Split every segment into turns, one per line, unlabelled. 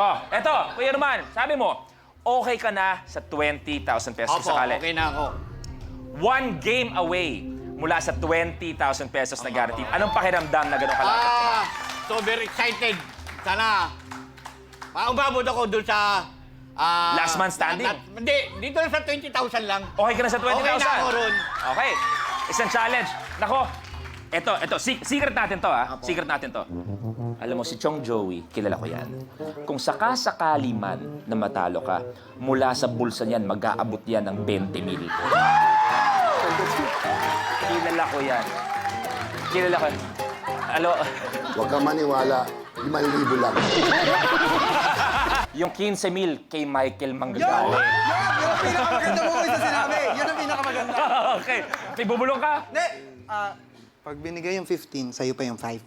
Oh, eto, Kuya Roman, sabi mo, okay ka na sa 20,000 pesos
Opo,
sakali.
okay na ako.
One game away mula sa 20,000 pesos na guarantee. Anong pakiramdam na gano'ng kalapit ka na?
So very excited. Sana, umabot ako dun sa...
Last man standing?
Hindi, dito na sa 20,000 lang.
Okay ka na sa 20,000?
Okay na ako ron.
Okay. Isang challenge. Nako, eto, secret natin to, ha? Secret natin to. Alam mo, si Chong Joey, kilala ko yan. Kung sakasakali man na matalo ka, mula sa bulsa niyan, mag-aabot yan ng 20 mil. Kilala ko yan. Kilala ko. Alo,
Huwag kang maniwala, 5,000 lang.
yung 15 mil kay Michael Manggagawa.
Yung pinakamaganda mo sa sinabi. Yun ang pinakamaganda.
Okay. Bubulong ka?
Hindi. Pag binigay yung 15, sa'yo pa yung 5.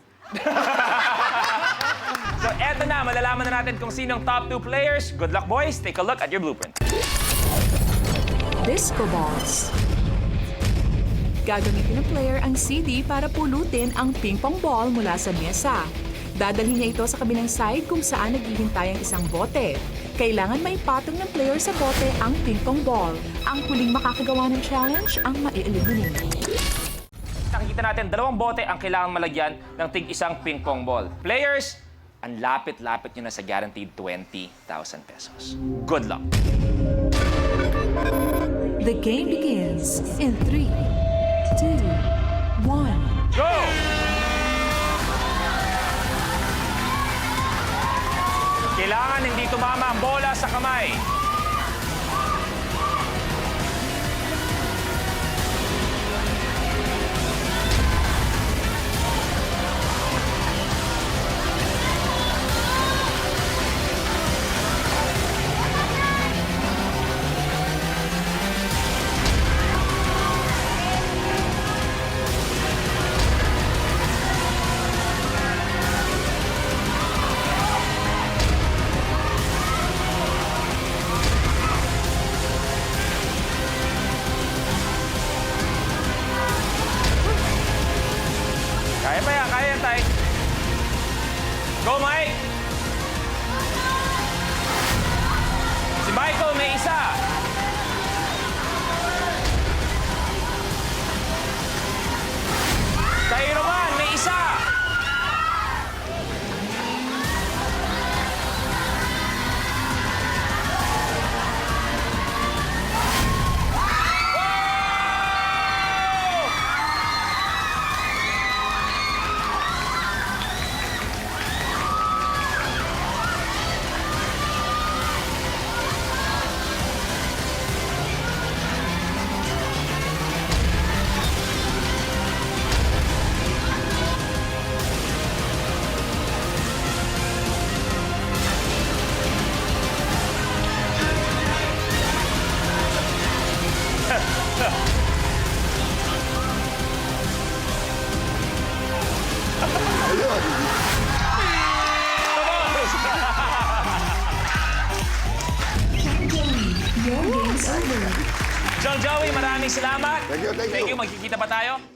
So, eto na. Malalaman na natin kung sinong top 2 players. Good luck, boys. Take a look at your blueprint.
Disco balls. Gagamitin ng player ang CD para pulutin ang ping-pong ball mula sa mesa. Dadalhin niya ito sa kabilang side kung saan naghihintay ang isang bote. Kailangan maipatong ng player sa bote ang ping-pong ball. Ang huling makakagawa ng challenge ang mai-eliminate.
Nakikita natin, 2 bote ang kailangan malagyan ng tig-isang ping-pong ball. Players, ang lapit-lapit nyo na sa guaranteed 20,000 pesos. Good luck!
The game begins in 3, 2, 1.
Go! Kailangan hindi tumama ang bola sa kamay. Kaya pa yan, kaya yan, Tay. Go, Mike! Si Michael may isa. Kay Roman may isa.
Ayun.
Your game's over.
John Joey, maraming salamat.
Thank you, thank you.
Magkikita pa tayo.